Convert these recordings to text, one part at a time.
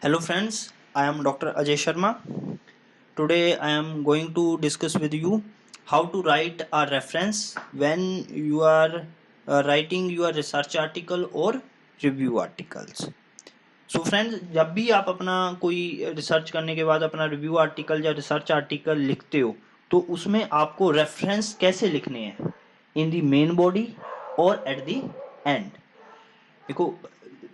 Hello friends, I am Dr. Ajay Sharma. Today I am going to discuss with you how to write a reference when you are writing your research article or review articles. So friends, जब भी आप अपना कोई research करने के बाद अपना review article या रिसर्च आर्टिकल लिखते हो तो उसमें आपको रेफरेंस कैसे लिखने हैं, इन दी मेन बॉडी और एट दी एंड। देखो,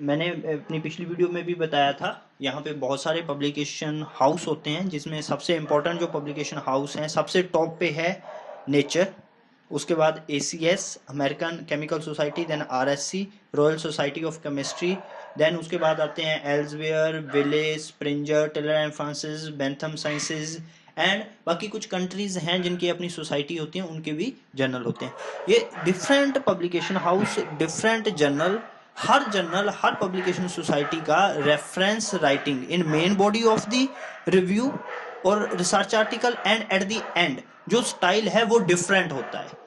मैंने अपनी पिछली वीडियो में भी बताया था, यहाँ पे बहुत सारे पब्लिकेशन हाउस होते हैं जिसमें सबसे इम्पोर्टेंट जो पब्लिकेशन हाउस हैं सबसे टॉप पे है नेचर, उसके बाद ACS American Chemical Society, then RSC Royal Society of Chemistry, then उसके बाद आते हैं Elsevier, village, Springer, Taylor and Francis, Bentham Sciences and बाकी कुछ कंट्रीज हैं जिनकी अपनी सोसाइटी होती है, उनके भी जर्नल होते हैं। ये different publication house, different journal, हर पब्लिकेशन सोसाइटी का reference writing in main body of the review और research article and at the end जो स्टाइल है वो डिफरेंट होता है।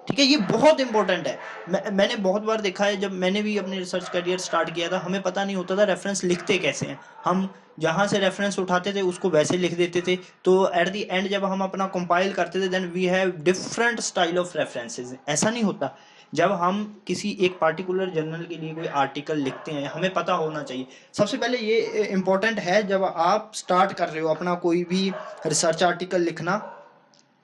ठीक है, ये बहुत इंपॉर्टेंट है। मैंने बहुत बार देखा है, जब मैंने भी अपने रिसर्च करियर स्टार्ट किया था हमें पता नहीं होता था रेफरेंस लिखते कैसे हैं। हम जहां से रेफरेंस उठाते थे उसको वैसे लिख देते थे, तो एट द एंड जब हम अपना कंपाइल करते थे then we have different style of references. ऐसा नहीं होता। जब हम किसी एक पार्टिकुलर जर्नल के लिए कोई आर्टिकल लिखते हैं हमें पता होना चाहिए। सबसे पहले ये इंपॉर्टेंट है, जब आप स्टार्ट कर रहे हो अपना कोई भी रिसर्च आर्टिकल लिखना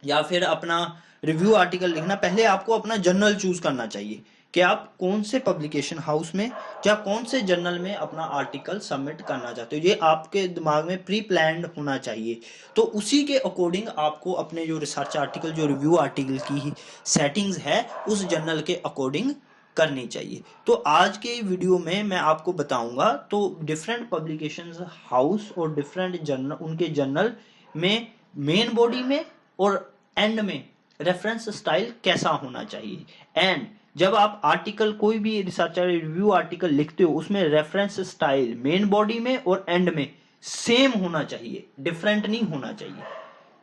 या फिर अपना रिव्यू आर्टिकल लिखना, पहले आपको अपना जर्नल चूज करना चाहिए कि आप कौन से पब्लिकेशन हाउस में या कौन से जर्नल में अपना आर्टिकल सबमिट करना चाहते हो। ये आपके दिमाग में प्री प्लान्ड होना चाहिए, तो उसी के अकॉर्डिंग आपको अपने जो रिसर्च आर्टिकल, जो रिव्यू आर्टिकल की सेटिंग्स है उस जर्नल के अकॉर्डिंग करनी चाहिए। तो आज के वीडियो में मैं आपको बताऊंगा तो डिफरेंट पब्लिकेशन हाउस और डिफरेंट जर्नल, उनके जर्नल में मेन बॉडी में और एंड में रेफरेंस स्टाइल कैसा होना चाहिए। एंड जब आप आर्टिकल, कोई भी रिसर्च रिव्यू आर्टिकल लिखते हो उसमें रेफरेंस स्टाइल मेन बॉडी में और एंड में सेम होना चाहिए, डिफरेंट नहीं होना चाहिए।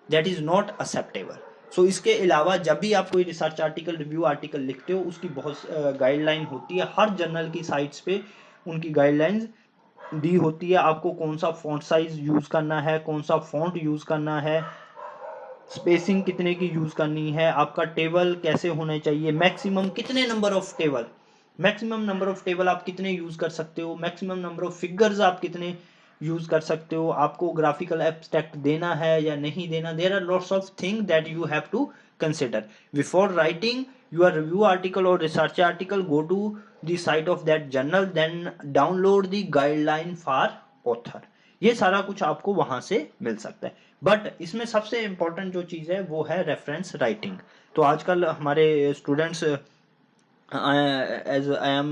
That is not acceptable. So इसके अलावा जब भी आप कोई रिसर्च आर्टिकल, रिव्यू आर्टिकल लिखते हो उसकी बहुत गाइडलाइन होती है, हर जर्नल की साइट्स पे उनकी गाइडलाइंस दी होती है। आपको कौन सा फॉन्ट साइज यूज करना है, कौन सा फॉन्ट यूज करना है, स्पेसिंग कितने की यूज करनी है, आपका टेबल कैसे होने चाहिए, मैक्सिमम कितने number of table, maximum number of table आप कितने यूज कर सकते हो, मैक्सिमम नंबर ऑफ फिगर्स आप कितने यूज कर सकते हो, आपको ग्राफिकल एब्स्ट्रैक्ट देना है या नहीं देना। There are lots of thing that you have to consider before writing your review article और research article. Go to the site of that journal, then download the guideline for author. ये सारा कुछ आपको वहां से मिल सकता है, बट इसमें सबसे इंपॉर्टेंट जो चीज है वो है रेफरेंस राइटिंग। तो आजकल हमारे students, as I am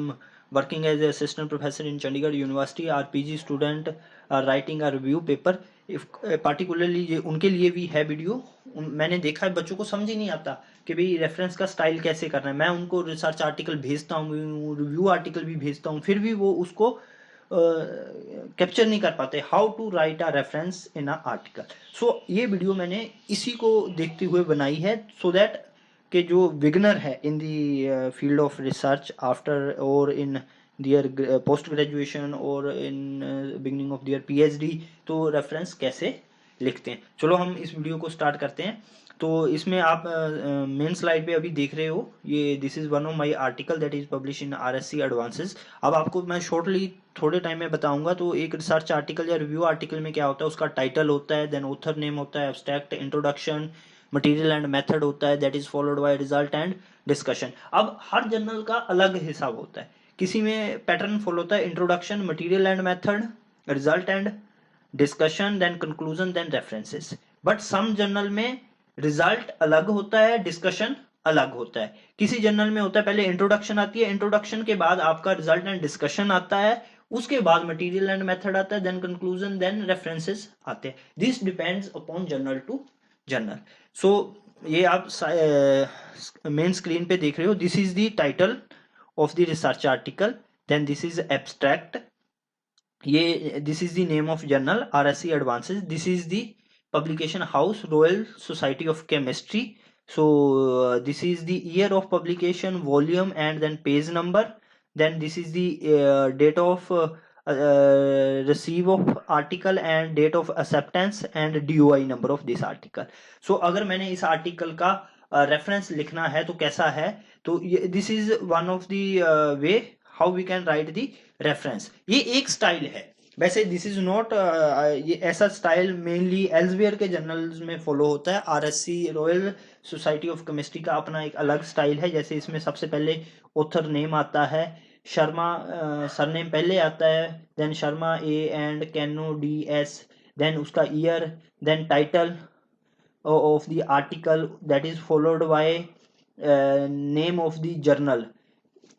working as an assistant professor in Chandigarh University, our PG student are writing a review paper. If particularly ये उनके लिए भी है वीडियो। मैंने देखा है बच्चों को समझ ही नहीं आता कि भाई रेफरेंस का स्टाइल कैसे करना है। मैं उनको रिसर्च आर्टिकल भेजता हूँ, रिव्यू आर्टिकल भी भेजता हूँ, फिर भी वो उसको कैप्चर नहीं कर पाते, how to write a reference in a article. So ये वीडियो मैंने इसी को देखते हुए बनाई है, सो दैट के जो बिगनर है इन दी फील्ड ऑफ रिसर्च आफ्टर और इन दियर पोस्ट ग्रेजुएशन और इन बिगनिंग ऑफ दियर PhD, तो रेफरेंस कैसे लिखते हैं। चलो हम इस वीडियो को स्टार्ट करते हैं। तो इसमें आप मेन स्लाइड पे अभी देख रहे हो, ये this is one of my article that is publish in RSC advances. अब आपको मैं शॉर्टली थोड़े टाइम में बताऊंगा। तो एक रिसर्च आर्टिकल या रिव्यू आर्टिकल में क्या होता है, उसका टाइटल होता है, देन ऑथर नेम होता है, abstract, introduction, material and method होता है, that is followed bye result and discussion. अब हर जर्नल का अलग हिसाब होता है, किसी में पैटर्न फॉलो होता है, introduction, material and method, result and discussion, then conclusion, then references. But some journal में रिजल्ट अलग होता है, डिस्कशन अलग होता है। किसी जर्नल में होता है पहले इंट्रोडक्शन आती है, इंट्रोडक्शन के बाद आपका रिजल्ट एंड डिस्कशन आता है, उसके बाद मटेरियल एंड मेथड आता है, देन कंक्लूजन, देन रेफरेंसेस आते हैं। This depends upon journal to journal. So ये आप मेन स्क्रीन पे देख रहे हो, this is the title of the research article, then this is abstract, ये this is the name of journal RSC advances, this is the publication house Royal Society of Chemistry. So this is the year of publication, volume, and then page number. Then this is the date of receive of article and date of acceptance and DOI number of this article. So अगर मैंने इस article का reference लिखना है तो कैसा है, तो this is one of the way how we can write the reference. ये एक स्टाइल है. वैसे दिस इज नॉट, ये ऐसा स्टाइल मेनली एल्सवेयर के जर्नल्स में फॉलो होता है. RSC Royal Society of chemistry का अपना एक अलग स्टाइल है. जैसे इसमें सबसे पहले ऑथर नेम आता है, शर्मा सरनेम पहले आता है, then Sharma A and Kano DS, then उसका year, then title of the article, that is followed by name of the journal.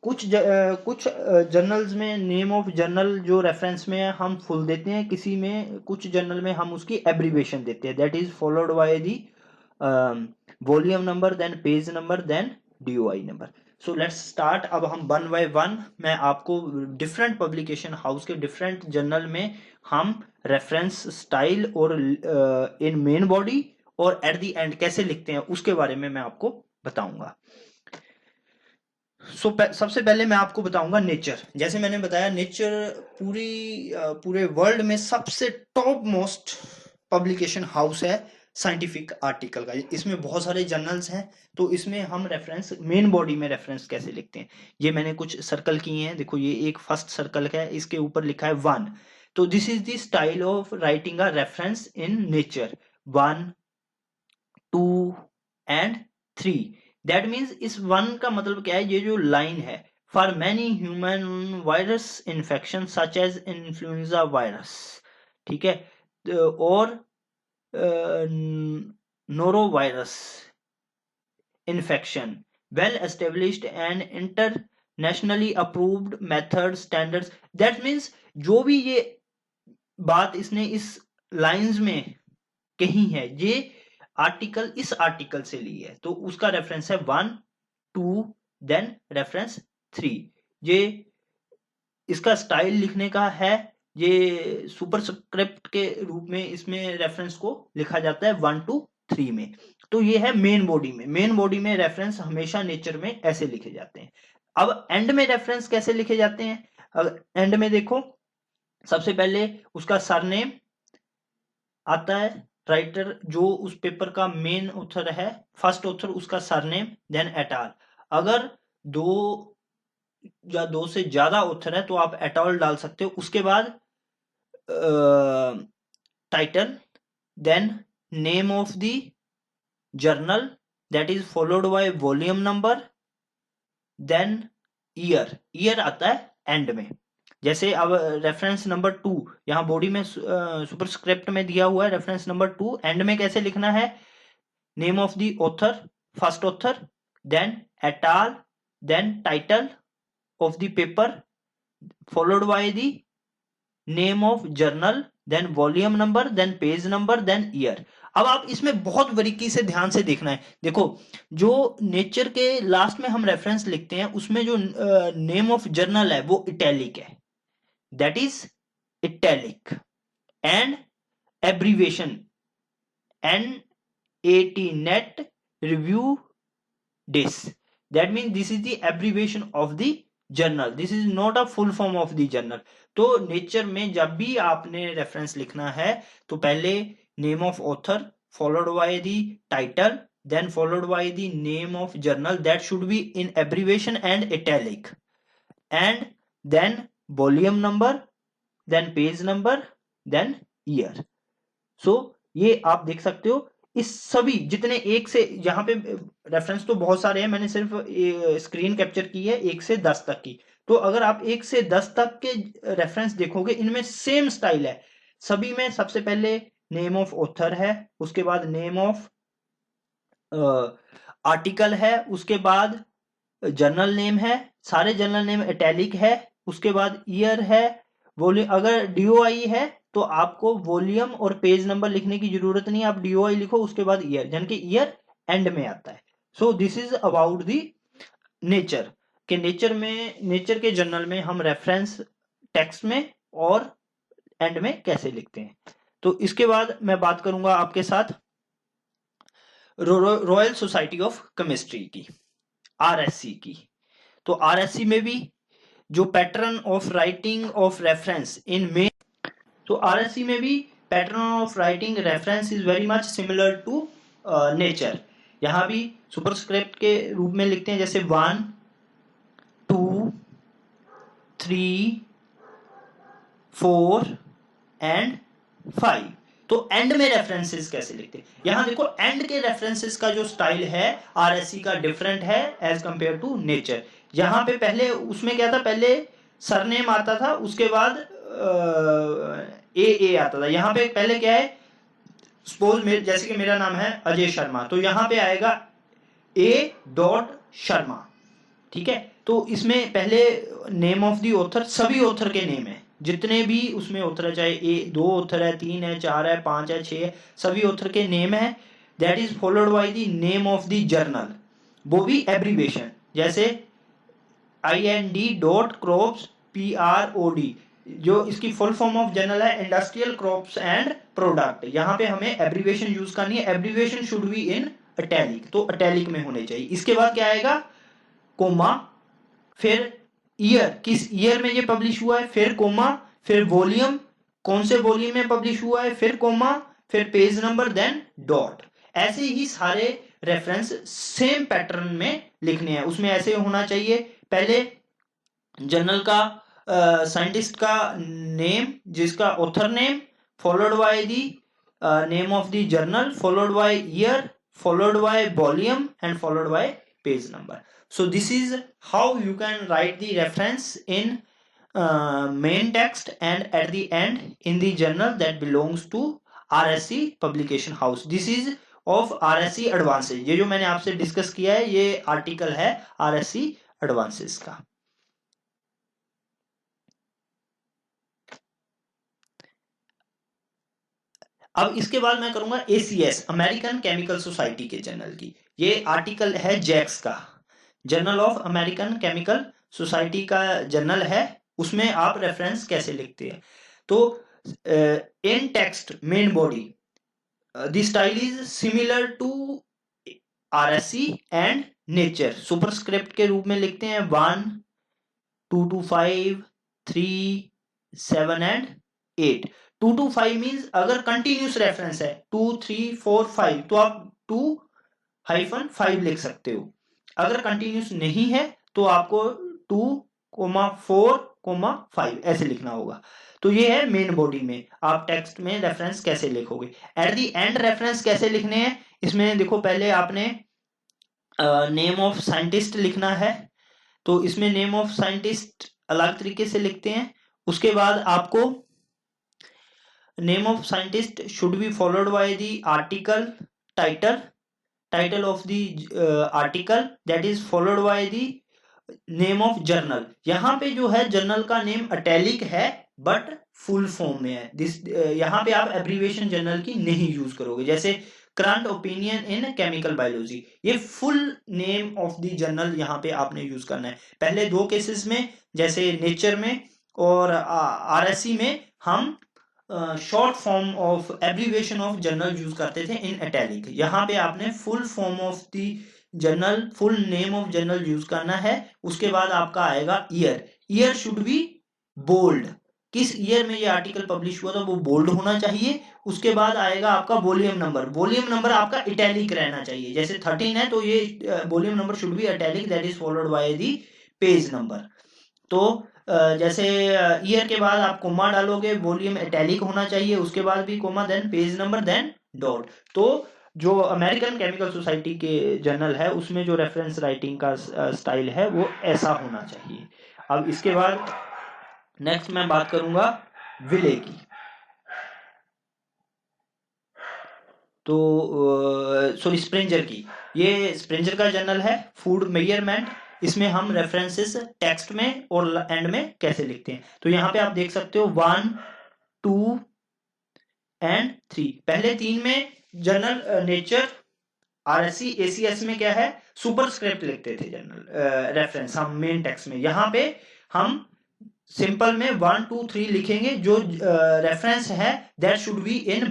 कुछ जर्नल्स में नेम ऑफ जर्नल जो रेफरेंस में हम फुल देते हैं, किसी में कुछ जर्नल में हम उसकी एब्रीवेशन देते हैं, that is followed by the volume number, then page number, then DOI number. So let's start. अब हम वन बाय वन मैं आपको डिफरेंट पब्लिकेशन हाउस के डिफरेंट जर्नल में हम रेफरेंस स्टाइल और इन मेन बॉडी और एट द एंड कैसे लिखते हैं उसके बारे में मैं आपको बताऊंगा. सबसे पहले मैं आपको बताऊंगा नेचर. जैसे मैंने बताया, नेचर पूरे वर्ल्ड में सबसे टॉप मोस्ट पब्लिकेशन हाउस है साइंटिफिक आर्टिकल का. इसमें बहुत सारे जर्नल्स हैं, तो इसमें हम रेफरेंस मेन बॉडी में रेफरेंस कैसे लिखते हैं, ये मैंने कुछ सर्कल किए हैं. देखो ये एक फर्स्ट सर्कल है, इसके ऊपर लिखा है 1. तो this is the style of writing a reference in nature. 1, 2 and 3. That means इस 1 का मतलब क्या है, ये जो लाइन है, for many human virus infection such as influenza virus, ठीक है, और norovirus infection, well established and internationally approved method standards. That means जो भी ये बात इसने इस लाइंस में कही है, ये आर्टिकल इस आर्टिकल से ली है, तो उसका रेफरेंस है 1, 2, देन रेफरेंस 3. ये इसका स्टाइल लिखने का है, ये सुपरस्क्रिप्ट के रूप में इसमें रेफरेंस को लिखा जाता है 1, 2, 3 में. तो ये है मेन बॉडी में. मेन बॉडी में रेफरेंस हमेशा नेचर में ऐसे लिखे जाते हैं. अब एंड में रेफरेंस कैसे लिखे जाते हैं? अब एंड में देखो, सबसे पहले उसका सरनेम आता है, राइटर जो उस पेपर का मेन ऑथर है, फर्स्ट ऑथर, उसका सरनेम, देन एटाल. अगर 2 या 2 से ज्यादा ऑथर है तो आप एटाल डाल सकते हो. उसके बाद title, then name of the journal, that is followed by volume number, then year आता है एंड में. जैसे अब रेफरेंस नंबर 2 यहाँ बॉडी में सुपरस्क्रिप्ट में दिया हुआ है, रेफरेंस नंबर 2 एंड में कैसे लिखना है, name of the author, first author, then et al, then title of the paper, followed by the name of journal, then volume number, then page number, then year. अब आप इसमें बहुत बारीकी से ध्यान से देखना है. देखो, जो नेचर के लास्ट में हम रेफरेंस लिखते हैं उसमें जो नेम ऑफ जर्नल है वो इटैलिक है, that is italic, and abbreviation NAT, net review dis. That means this is the abbreviation of the journal, this is not a full form of the journal. तो nature में जब भी आपने reference लिखना है तो पहले name of author followed by the title, then followed by the name of journal, that should be in abbreviation and italic, and then volume number, then page number, then year. So ये आप देख सकते हो. इस सभी जितने एक से, यहाँ पे रेफरेंस तो बहुत सारे हैं, मैंने सिर्फ स्क्रीन कैप्चर की है 1 से 10 तक की. तो अगर आप 1 से 10 तक के रेफरेंस देखोगे, इनमें सेम स्टाइल है सभी में. सबसे पहले नेम ऑफ ऑथर है, उसके बाद नेम ऑफ आर्टिकल है, उसके बाद जर्नल नेम है, सारे जर्नल नेम इटैलिक है, उसके बाद ईयर है, वॉल्यूम. अगर DOI है तो आपको वॉल्यूम और पेज नंबर लिखने की जरूरत नहीं, आप DOI लिखो, उसके बाद ईयर, यानी कि ईयर एंड में आता है. So this is about the nature के. नेचर के जर्नल में हम रेफरेंस टेक्स्ट में और एंड में कैसे लिखते हैं. तो इसके बाद मैं बात करूंगा आपके साथ रॉयल सोसाइटी ऑफ केमिस्ट्री की, RSC की. तो RSC में भी जो pattern of writing of reference in main, तो आरएससी में भी pattern of writing reference is very much similar to Nature. यहाँ भी सुपरस्क्रिप्ट के रूप में लिखते हैं, जैसे 1 2 3 4 एंड 5। तो एंड में रेफरेंसेस कैसे लिखते हैं, यहाँ देखो एंड के रेफरेंसेस का जो स्टाइल है आरएससी का डिफरेंट है एज कंपेयर टू नेचर। यहाँ पे पहले उसमें क्या था, पहले सरनेम आता था, उसके बाद ए आता था। यहाँ पे पहले क्या है, सपोज जैसे कि मेरा नाम है अजय शर्मा, तो यहाँ पे आएगा A.शर्मा, ठीक है। तो इसमें पहले नेम ऑफ दी ऑथर, सभी ऑथर के नेम है, जितने भी उसमें ऑथर है, चाहे 2 ऑथर है, 3 है, 4 है, 5 है, 6 है, सभी ऑथर के नेम है। That is followed by the name of the journal, वो भी एब्रीवेशन, जैसे IND.crops PROD, जो इसकी फुल फॉर्म ऑफ जर्नल है इंडस्ट्रियल क्रॉप्स एंड प्रोडक्ट। यहाँ पे हमें एब्रीवेशन यूज करनी है, abbreviation should be in italic, तो इटैलिक में होने चाहिए। इसके बाद क्या आएगा, कोमा, फिर ईयर, किस ईयर में ये पब्लिश हुआ है, फिर कोमा, फिर वॉल्यूम, कौन से वॉल्यूम में पब्लिश हुआ है, फिर कोमा, फिर पेज नंबर, देन डॉट। ऐसे ही सारे रेफरेंस सेम पैटर्न में लिखने हैं। उसमें ऐसे होना चाहिए, पहले जर्नल का साइंटिस्ट का नेम, जिसका author name, followed by the name of the journal, followed by year, followed by volume and followed by page number. So this is how you can write the reference in main text and at the end in the journal that belongs to RSC publication house. This is of RSC advances. ये जो मैंने आपसे discuss किया है ये article है RSC advances का। अब इसके बाद मैं करूंगा ACS, अमेरिकन केमिकल सोसाइटी के जर्नल की। ये आर्टिकल है जैक्स का, journal of American Chemical Society का जर्नल है। उसमें आप रेफरेंस कैसे लिखते हैं, तो in text main body the style is similar to RSC and Nature. Superscript के रूप में लिखते हैं 1 2 to 5 3 7 एंड 8। 2 to 5 मीन्स अगर कंटिन्यूस रेफरेंस है 2 3 4 5 तो आप 2-5 लिख सकते हो। अगर कंटिन्यूस नहीं है तो आपको 2,4,5 ऐसे लिखना होगा। तो ये है मेन बॉडी में आप टेक्स्ट में रेफरेंस कैसे लिखोगे। एट दी एंड रेफरेंस कैसे लिखने हैं, इसमें देखो पहले आपने नेम ऑफ साइंटिस्ट लिखना है, तो इसमें नेम ऑफ साइंटिस्ट अलग तरीके से लिखते हैं। उसके बाद आपको name of scientist should be followed by the article title of the article, that is followed by the name of journal. यहाँ पे जो है जर्नल का नेम इटैलिक है बट फुल फॉर्म में है। यहाँ पे आप एब्रीविएशन जर्नल की नहीं यूज करोगे, जैसे current opinion in chemical biology, ये full name of the journal यहाँ पे आपने यूज करना है। पहले 2 केसेस में, जैसे नेचर में और RSC में, हम short form of abbreviation of journal use करते थे इन इटैलिक। यहाँ पे आपने full form of the journal, full name of journal use करना है। उसके बाद आपका आएगा ईयर शुड बी बोल्ड, किस ईयर में ये आर्टिकल पब्लिश हुआ था वो बोल्ड होना चाहिए। उसके बाद आएगा आपका वॉल्यूम नंबर आपका इटैलिक रहना चाहिए, जैसे 13 है तो ये volume number should be italic, that is followed by the page number. तो जैसे ईयर के बाद आप कोमा डालोगे, वॉल्यूम इटैलिक होना चाहिए, उसके बाद भी comma, then page number, then dot. तो जो अमेरिकन केमिकल सोसाइटी के जर्नल है उसमें जो रेफरेंस राइटिंग का स्टाइल है वो ऐसा होना चाहिए। अब इसके बाद नेक्स्ट मैं बात करूंगा विले की। तो सॉरी स्प्रिंजर की, ये स्प्रिंजर का जर्नल है फूड मेजरमेंट। इसमें हम रेफरेंसेस टेक्स्ट में और एंड में कैसे लिखते हैं, तो यहाँ पे आप देख सकते हो 1 2 एंड 3। पहले 3 में जर्नल नेचर RSC ACS में क्या है सुपरस्क्रिप्ट लिखते थे जर्नल रेफरेंस हम मेन टेक्स्ट में। यहाँ पे हम सिंपल में 1 2 3 लिखेंगे, जो रेफरेंस है that should be in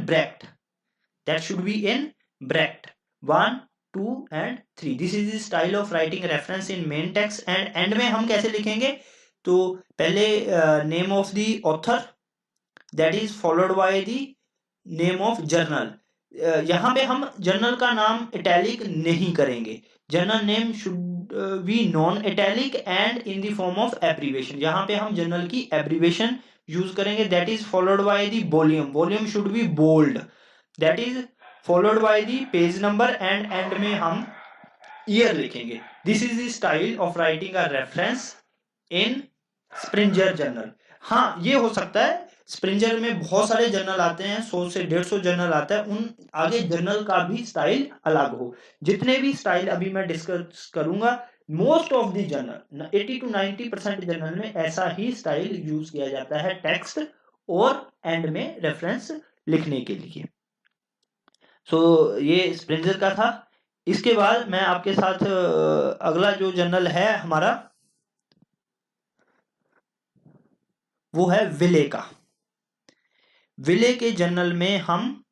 bracket, 1 2 and 3। This is the style of writing reference in main text. And में हम कैसे लिखेंगे, तो पहले name of the author, that is followed by the name of journal. यहाँ पे हम जर्नल का नाम इटैलिक नहीं करेंगे, journal name should be non italic and in the form of abbreviation. यहाँ पे हम जर्नल की एब्रीवेशन यूज करेंगे, that is followed by the volume, volume should be bold, that is followed by the page number and and में हम year लिखेंगे। This is the style of writing a reference in Springer journal. हाँ, ये हो सकता है Springer में बहुत सारे जर्नल आते हैं, 100 से 150 जर्नल आता है, उन आगे जर्नल का भी स्टाइल अलग हो। जितने भी स्टाइल अभी मैं डिस्कस करूंगा, most of the journal 80 to 90% journal में ऐसा ही स्टाइल यूज किया जाता है टेक्स्ट और एंड में रेफरेंस लिखने के लिए। सो ये स्प्रिंजर का था। इसके बाद मैं आपके साथ अगला जो जर्नल है हमारा वो है विले का। विले के जर्नल में हम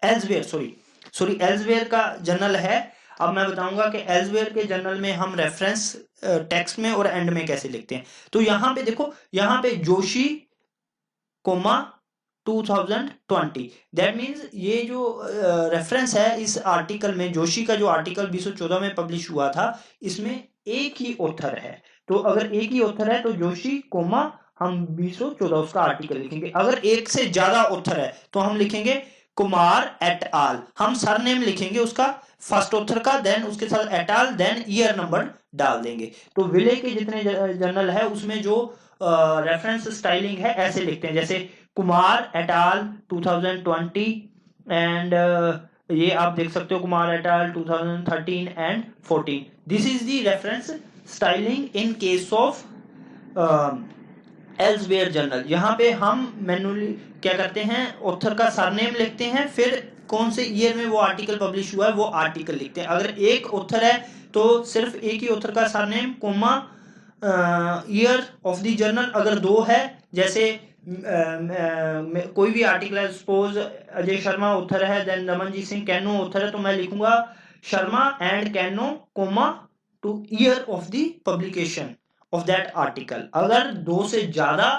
एल्सवेयर सॉरी एल्सवेयर का जर्नल है। अब मैं बताऊंगा कि एल्सवेयर के जर्नल में हम रेफरेंस टेक्स्ट में और एंड में कैसे लिखते हैं। तो यहाँ पे देखो, यहाँ पे जोशी कोमा 2020, दैट मीन्स ये जो रेफरेंस है इस आर्टिकल में, जोशी का जो आर्टिकल 2014 में पब्लिश हुआ था, इसमें एक ही ऑथर है। तो अगर एक ही ऑथर है तो जोशी कोमा हम 2014 उसका आर्टिकल लिखेंगे। अगर एक से ज्यादा ऑथर है तो हम लिखेंगे कुमार एट आल, हम सरनेम लिखेंगे उसका फर्स्ट ऑथर का, देन उसके साथ एट आल, देन ईयर नंबर डाल देंगे। तो विले के जितने जर्नल है उसमें जो रेफरेंस स्टाइलिंग है ऐसे लिखते हैं, जैसे कुमार एट आल 2020 एंड ये आप देख सकते हो Kumar et al 2013 and 14। This is the reference styling in case of Elsevier journal. यहाँ पे हम मैन्युअली क्या करते हैं, ऑथर का सरनेम लिखते हैं, फिर कौन से ईयर में वो आर्टिकल पब्लिश हुआ है वो आर्टिकल लिखते हैं। अगर एक ऑथर है तो सिर्फ एक ही ऑथर का surname comma year of the journal. अगर दो है, जैसे कोई भी आर्टिकल है, सपोज अजय शर्मा ऑथर है, देन रमनजीत सिंह कैनो ऑथर है, तो मैं लिखूंगा शर्मा एंड कैनो comma two year of the publication of that article. अगर दो से ज्यादा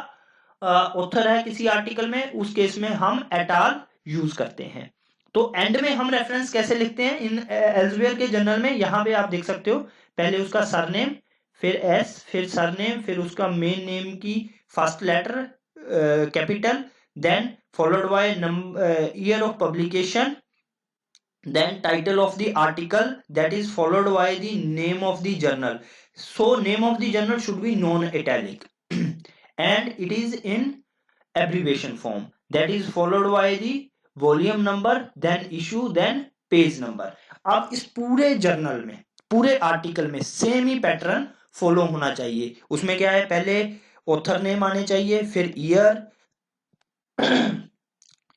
ऑथर है किसी आर्टिकल में, उस केस में हम एटाल यूज करते हैं। तो एंड में हम रेफरेंस कैसे लिखते हैं इन एल्सवेयर के जर्नल में, यहां पे आप देख सकते हो, पहले उसका सरनेम, फिर एस, फिर सरनेम, फिर उसका मेन नेम की first letter capital, then followed by year of publication, then title of the article, that is followed by the name of the journal. So name of the journal should be non italic and it is in abbreviation form, that is followed by the volume number, then issue, then page number. अब इस पूरे journal में, पूरे article में same ही pattern follow होना चाहिए। उसमें क्या है, पहले ऑथर नेम आने चाहिए, फिर ईयर,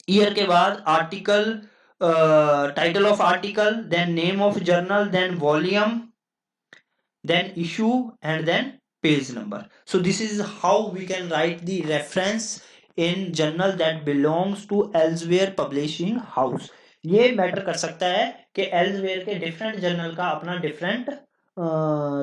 ईयर के बाद article, title of article, then name of journal, then volume, then issue, and then page number. So this is how we can write the reference in journal that belongs to Elsevier publishing house. ये matter कर सकता है कि elsewhere के different journal का अपना different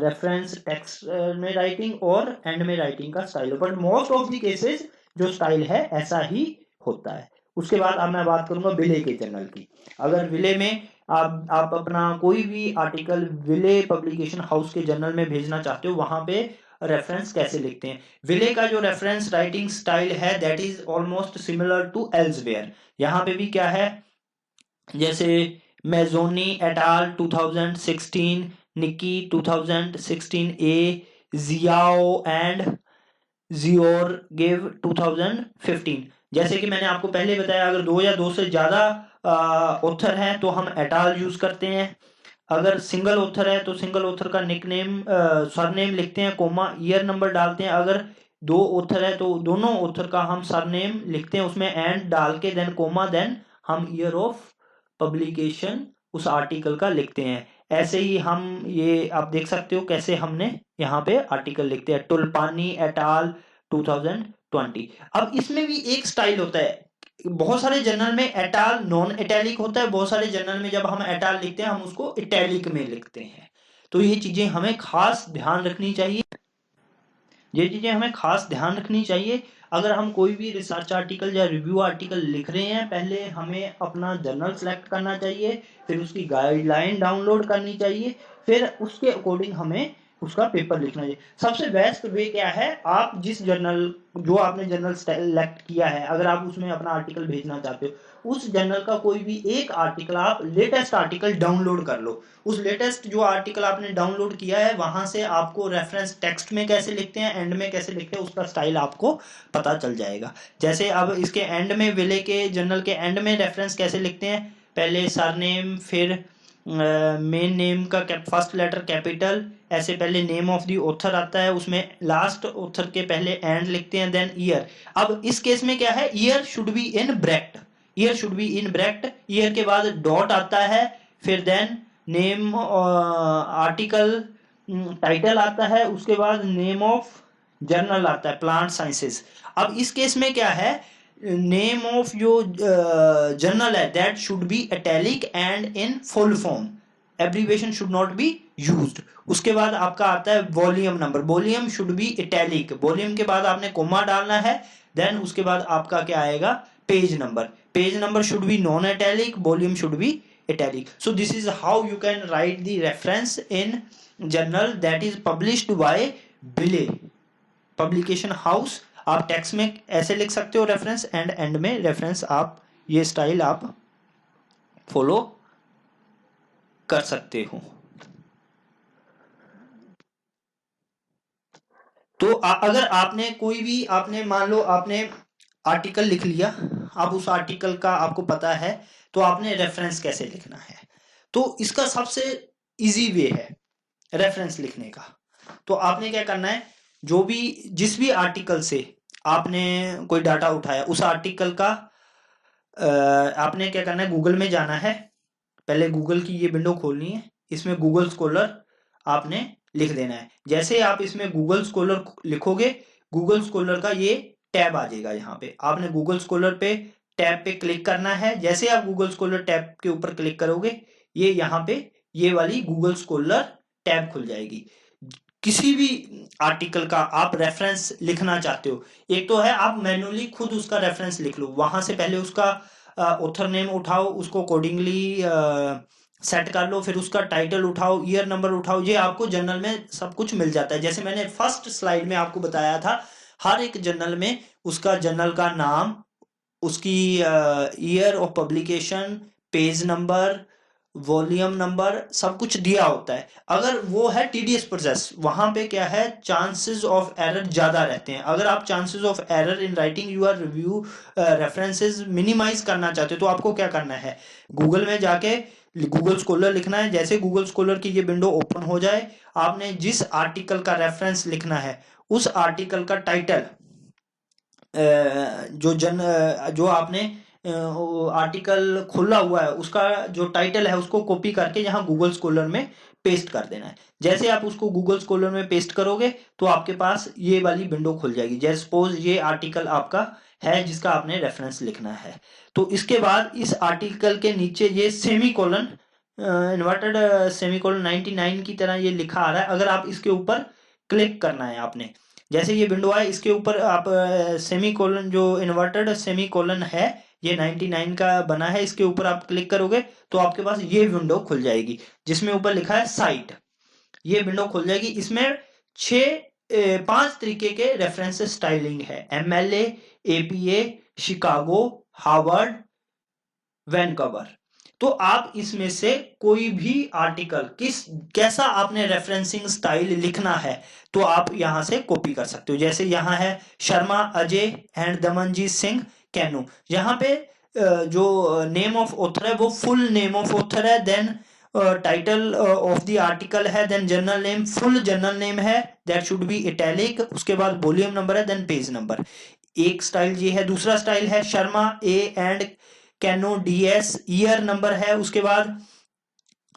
reference text में writing और एंड में राइटिंग का style, but most of the cases जो स्टाइल है ऐसा ही होता है। उसके बाद अब मैं बात करूंगा विले के जर्नल की। अगर विले में आप अपना कोई भी आर्टिकल विले पब्लिकेशन हाउस के जर्नल में भेजना चाहते हो, वहां पे रेफरेंस कैसे लिखते हैं। विले का जो रेफरेंस राइटिंग स्टाइल है that is almost similar to Elsevier. यहाँ पे भी क्या है, जैसे Mazzoni et al 2016, Nikki 2016 a, Xiao and Georgiev 2015। जैसे कि मैंने आपको पहले बताया, अगर दो या दो से ज्यादा ऑथर हैं तो हम एटाल यूज करते हैं। अगर सिंगल ऑथर है तो सिंगल ऑथर का निकनेम सरनेम लिखते हैं, कोमा ईयर नंबर डालते हैं। अगर दो ऑथर है तो दोनों ऑथर का हम सरनेम लिखते हैं, उसमें एंड डाल के, देन कोमा, देन हम ईयर ऑफ पब्लिकेशन उस आर्टिकल का लिखते हैं। ऐसे ही हम, ये आप देख सकते हो कैसे हमने यहाँ पे आर्टिकल लिखते हैं, टुल्पानी एट आल 2020। अब इसमें भी एक स्टाइल होता है, बहुत सारे जर्नल में एटाल नॉन इटैलिक होता है, बहुत सारे जर्नल में जब हम एटाल लिखते हैं हम उसको इटैलिक में लिखते हैं। तो ये चीजें हमें खास ध्यान रखनी चाहिए, ये चीजें हमें खास ध्यान रखनी चाहिए। अगर हम कोई भी रिसर्च आर्टिकल या रिव्यू आर्टिकल लिख रहे हैं, पहले हमें अपना जर्नल सेलेक्ट करना चाहिए, फिर उसकी गाइडलाइन डाउनलोड करनी चाहिए, फिर उसके अकॉर्डिंग हमें उसका पेपर लिखना चाहिए। सबसे बेस्ट वे क्या है, आप जिस जर्नल, जो आपने जर्नल सेलेक्ट किया है, अगर आप उसमें अपना आर्टिकल भेजना चाहते हो, उस जर्नल का कोई भी एक आर्टिकल, आप लेटेस्ट आर्टिकल डाउनलोड कर लो। उस लेटेस्ट जो आर्टिकल आपने डाउनलोड किया है वहां से आपको रेफरेंस टेक्स्ट में कैसे लिखते हैं, एंड में कैसे लिखते हैं, उसका स्टाइल आपको पता चल जाएगा। जैसे अब इसके एंड में, विले के जर्नल के एंड में रेफरेंस कैसे लिखते हैं, पहले सरनेम, फिर मेन नेम का फर्स्ट लेटर कैपिटल, ऐसे पहले नेम ऑफ द ऑथर आता है, उसमें लास्ट ऑथर के पहले एंड लिखते हैं, देन ईयर। अब इस केस में क्या है, year should be in bracket, year should be in bracket, year के बाद डॉट आता है, फिर देन नेम आर्टिकल टाइटल आता है, उसके बाद नेम ऑफ जर्नल आता है, प्लांट साइंसेस। अब इस केस में क्या है, नेम ऑफ जो जर्नल है that should be italic and in full form, abbreviation should not be used. उसके बाद आपका आता है volume number, volume should be italic, volume के बाद आपने कोमा डालना है, देन उसके बाद आपका क्या आएगा, page number, page number should be non italic, volume should B italic. So this is how you can write the reference in journal that is published by Bille publication house. आप text में ऐसे लिख सकते हो reference, and and में reference, आप ये style आप फॉलो कर सकते हो। तो अगर आपने कोई भी, आपने मान लो आपने आर्टिकल लिख लिया, अब उस आर्टिकल का आपको पता है, तो आपने रेफरेंस कैसे लिखना है, तो इसका सबसे इजी वे है रेफरेंस लिखने का। तो आपने क्या करना है, जो भी, जिस भी आर्टिकल से आपने कोई डाटा उठाया, उस आर्टिकल का आपने क्या करना है, गूगल में जाना है, पहले गूगल की ये विंडो खोलनी है, इसमें गूगल स्कॉलर आपने लिख देना है। जैसे आप इसमें गूगल स्कॉलर लिखोगे, गूगल स्कॉलर का ये टैब आ जाएगा, यहाँ पे आपने गूगल स्कॉलर पे टैब पे क्लिक करना है। जैसे आप गूगल स्कॉलर टैब के ऊपर क्लिक करोगे, ये यहाँ पे ये वाली गूगल स्कॉलर टैब खुल जाएगी। किसी भी आर्टिकल का आप रेफरेंस लिखना चाहते हो, एक तो है आप मैन्युअली खुद उसका रेफरेंस लिख लो, वहां से पहले उसका ऑथर नेम उठाओ, उसको अकॉर्डिंगली सेट कर लो, फिर उसका टाइटल उठाओ, ईयर नंबर उठाओ, ये आपको जर्नल में सब कुछ मिल जाता है। जैसे मैंने फर्स्ट स्लाइड में आपको बताया था, हर एक जर्नल में उसका जर्नल का नाम, उसकी year of publication, page number, volume number, सब कुछ दिया होता है। अगर वो है टीडीएस प्रोसेस, वहां पे क्या है, चांसेस ऑफ एरर ज्यादा रहते हैं। अगर आप chances of error in writing your review references minimise करना चाहते हो, तो आपको क्या करना है, गूगल में जाके गूगल स्कॉलर लिखना है। जैसे गूगल स्कॉलर की ये विंडो ओपन हो जाए, आपने जिस आर्टिकल का रेफरेंस लिखना है, उस आर्टिकल का टाइटल, जो आपने आर्टिकल खुला हुआ है उसका जो टाइटल है, उसको कॉपी करके यहाँ गूगल स्कॉलर में पेस्ट कर देना है। जैसे आप उसको गूगल स्कॉलर में पेस्ट करोगे, तो आपके पास ये वाली विंडो खुल जाएगी। जैसे सपोज ये आर्टिकल आपका है जिसका आपने रेफरेंस लिखना है, तो इसके बाद इस आर्टिकल के नीचे ये semi colon, inverted semi colon 99 की तरह ये लिखा आ रहा है। अगर आप इसके ऊपर क्लिक करना है आपने, जैसे ये विंडो आए, इसके ऊपर आप सेमी कोलन, जो इन्वर्टेड सेमी कोलन है, ये 99 का बना है, इसके ऊपर आप क्लिक करोगे तो आपके पास ये विंडो खुल जाएगी, जिसमें ऊपर लिखा है साइट। ये विंडो खुल जाएगी, इसमें 5 तरीके के रेफरेंस स्टाइलिंग है, एमएलए, एपीए, शिकागो, हार्वर्ड, वैनकवर। तो आप इसमें से कोई भी आर्टिकल, कैसा आपने रेफरेंसिंग स्टाइल लिखना है, तो आप यहां से कॉपी कर सकते हो। जैसे यहां है शर्मा अजय एंड दमनजीत सिंह कैनू, यहाँ पे जो नेम ऑफ ऑथर है वो फुल नेम ऑफ ऑथर है, then title of the article है, then journal name, full journal name है, दैट शुड बी इटैलिक, उसके बाद वॉल्यूम नंबर है, देन पेज नंबर। एक स्टाइल ये है। दूसरा स्टाइल है Sharma A and Kano DS, year number है, उसके बाद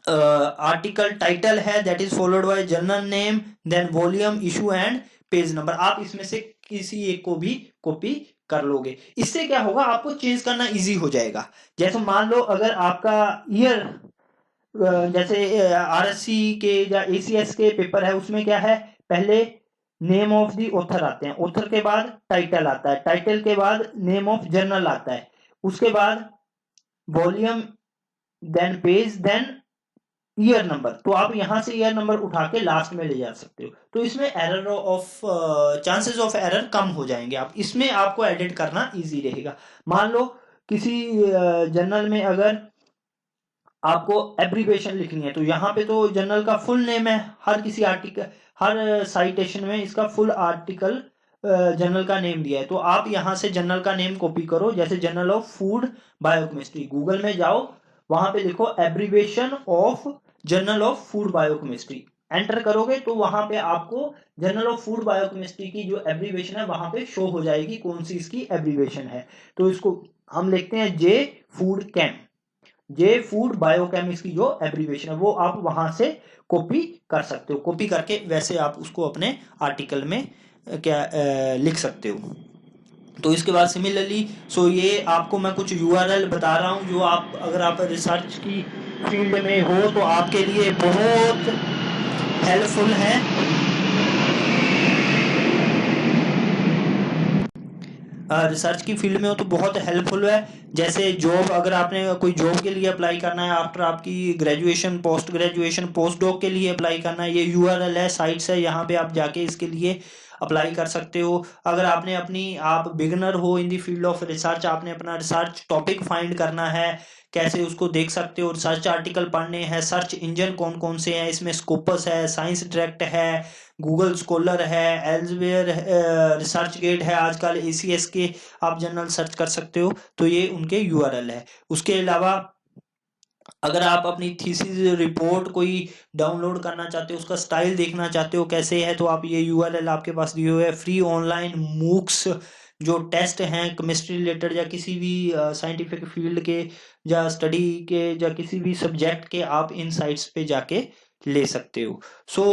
आर्टिकल टाइटल है, that is followed by journal name, then volume, issue and page number. आप इसमें से किसी एक को भी कॉपी कर लोगे। इससे क्या होगा, आपको चेंज करना इजी हो जाएगा। जैसे मान लो अगर आपका ईयर जैसे आरएससी के या एसीएस के पेपर है, उसमें क्या है, पहले नेम ऑफ द ऑथर आते हैं, ऑथर के बाद टाइटल आता है, टाइटल के बाद नेम ऑफ जर्नल आता है, उसके बाद volume, then page, then year number. तो आप यहां से ईयर नंबर उठा के लास्ट में ले जा सकते हो, तो इसमें error of chances of error कम हो जाएंगे। आप इसमें आपको एडिट करना इजी रहेगा। मान लो किसी जर्नल में अगर आपको एब्रीवेशन लिखनी है, तो यहाँ पे तो जर्नल का फुल नेम है, हर किसी आर्टिकल, हर साइटेशन में इसका फुल आर्टिकल जर्नल का नेम दिया है। तो आप यहाँ से जर्नल का नेम कॉपी करो, जैसे journal of food biochemistry, Google में जाओ, वहां पे लिखो abbreviation of journal of food biochemistry, enter करोगे तो वहां पे आपको जर्नल ऑफ फूड बायोकेमिस्ट्री की जो एब्रीवेशन है वहां पे शो हो जाएगी, कौन सी इसकी एब्रीवेशन है। तो इसको हम लिखते हैं जे फूड कैम, जे फूड बायोकेमिक्स की जो एब्रीवेशन है वो आप वहां से कॉपी कर सकते हो। कॉपी करके वैसे आप उसको अपने आर्टिकल में क्या लिख सकते हो। तो इसके बाद सिमिलरली, सो ये आपको मैं कुछ यूआरएल बता रहा हूँ जो आप अगर आप रिसर्च की फील्ड में हो तो आपके लिए बहुत हेल्पफुल है। रिसर्च की फील्ड में हो तो बहुत हेल्पफुल है। जैसे जॉब, अगर आपने कोई जॉब के लिए अप्लाई करना है आफ्टर आपकी graduation, post graduation, post doc के लिए अप्लाई करना है, ये यूआरएल है, साइट्स है, यहाँ पे आप जाके इसके लिए अप्लाई कर सकते हो। अगर आपने आप बिगनर हो इन दी फील्ड ऑफ रिसर्च, आपने अपना रिसर्च टॉपिक फाइंड करना है, कैसे उसको देख सकते हो, रिसर्च आर्टिकल पढ़ने हैं, सर्च इंजन कौन कौन से हैं, इसमें स्कोपस है, साइंस डायरेक्ट है, गूगल स्कॉलर है, एल्सवेयर, रिसर्च गेट है, आजकल एसीएस के आप जर्नल सर्च कर सकते हो। तो ये उनके यूआरएल है। उसके अलावा अगर आप अपनी थीसिस रिपोर्ट कोई डाउनलोड करना चाहते हो, उसका स्टाइल देखना चाहते हो कैसे है, तो आप ये यूआरएल आपके पास दिए हुए है, फ्री ऑनलाइन मूक्स जो टेस्ट हैं केमिस्ट्री रिलेटेड या किसी भी साइंटिफिक फील्ड के या स्टडी के या किसी भी सब्जेक्ट के, आप इन साइट्स पे जाके ले सकते हो। सो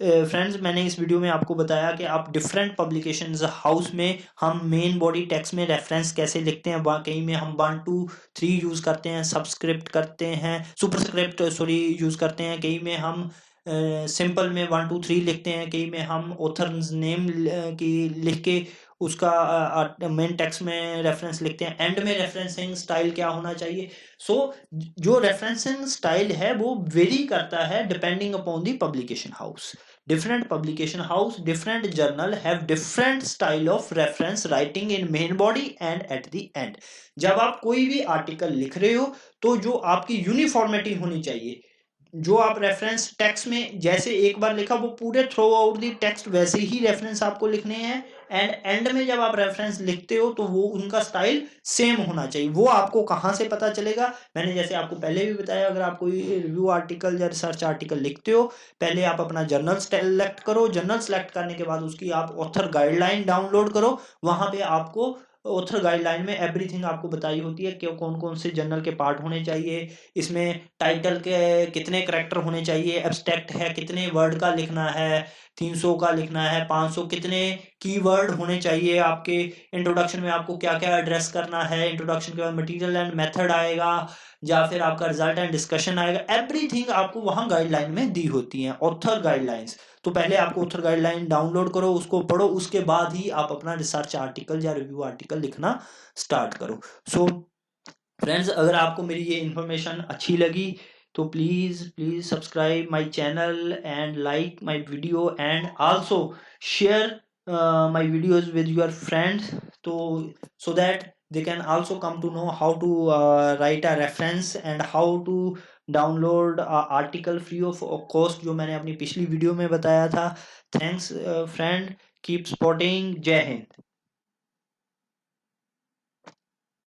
फ्रेंड्स, मैंने इस वीडियो में आपको बताया कि आप डिफरेंट पब्लिकेशंस हाउस में हम मेन बॉडी टेक्स्ट में रेफरेंस कैसे लिखते हैं। कहीं में हम 1 2 3 यूज करते हैं, सबस्क्रिप्ट करते हैं, सुपरस्क्रिप्ट सॉरी यूज करते हैं, कहीं में हम सिंपल में 1 2 3 लिखते हैं, कहीं में हम ऑथर नेम की लिख के उसका मेन टेक्स्ट में रेफरेंस लिखते हैं। एंड में रेफरेंसिंग स्टाइल क्या होना चाहिए। सो जो रेफरेंसिंग स्टाइल है वो वेरी करता है depending upon the publication house. Different publication house, different journal have different style of reference writing in main body and at the end। जब आप कोई भी आर्टिकल लिख रहे हो तो जो आपकी यूनिफॉर्मिटी होनी चाहिए, जो आप रेफरेंस टेक्स्ट में जैसे एक बार लिखा वो पूरे थ्रू आउट दी टेक्स्ट वैसे ही रेफरेंस आपको लिखने हैं, एंड एंड में जब आप रेफरेंस लिखते हो तो वो उनका स्टाइल सेम होना चाहिए। वो आपको कहाँ से पता चलेगा, मैंने जैसे आपको पहले भी बताया, अगर आप कोई रिव्यू आर्टिकल या रिसर्च आर्टिकल लिखते हो, पहले आप अपना जर्नल सेलेक्ट करो, जर्नल सेलेक्ट करने के बाद उसकी आप ऑथर गाइडलाइन डाउनलोड करो, वहां पे आपको ऑथर गाइडलाइन में एवरीथिंग आपको बताई होती है कि कौन कौन से जर्नल के पार्ट होने चाहिए, इसमें टाइटल के कितने करेक्टर होने चाहिए, एब्स्ट्रैक्ट है कितने वर्ड का लिखना है, 300 का लिखना है, 500, कितने कीवर्ड होने चाहिए आपके, इंट्रोडक्शन में आपको क्या क्या एड्रेस करना है, इंट्रोडक्शन के बाद मटेरियल एंड मेथड आएगा, या फिर आपका रिजल्ट एंड डिस्कशन आएगा, एवरीथिंग आपको वहां गाइडलाइन में दी होती है, ऑथर गाइडलाइंस। तो पहले आपको ऑथर गाइडलाइन डाउनलोड करो, उसको पढ़ो, उसके बाद ही आप अपना रिसर्च आर्टिकल या रिव्यू आर्टिकल लिखना स्टार्ट करो। सो फ्रेंड्स, अगर आपको मेरी ये इन्फॉर्मेशन अच्छी लगी तो please subscribe my channel and like my video and also share my videos with your friends, तो so that they can also come to know how to write a reference and how to download article free of cost, जो मैंने अपनी पिछली video में बताया था। Thanks friend, keep supporting, जय हिंद।